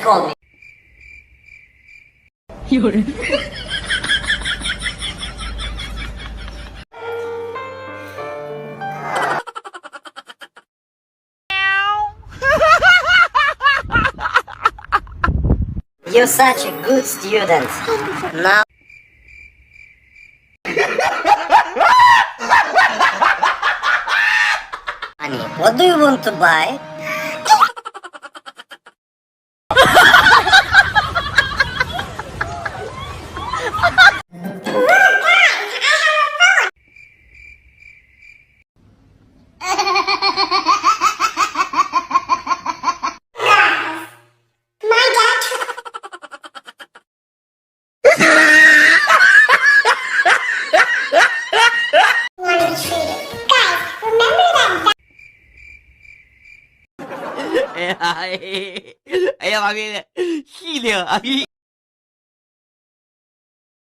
call me. 有人。You're such a good student. Now. Honey, what do you want to buy? Eh, ay, ay, mami, gilio, a mí.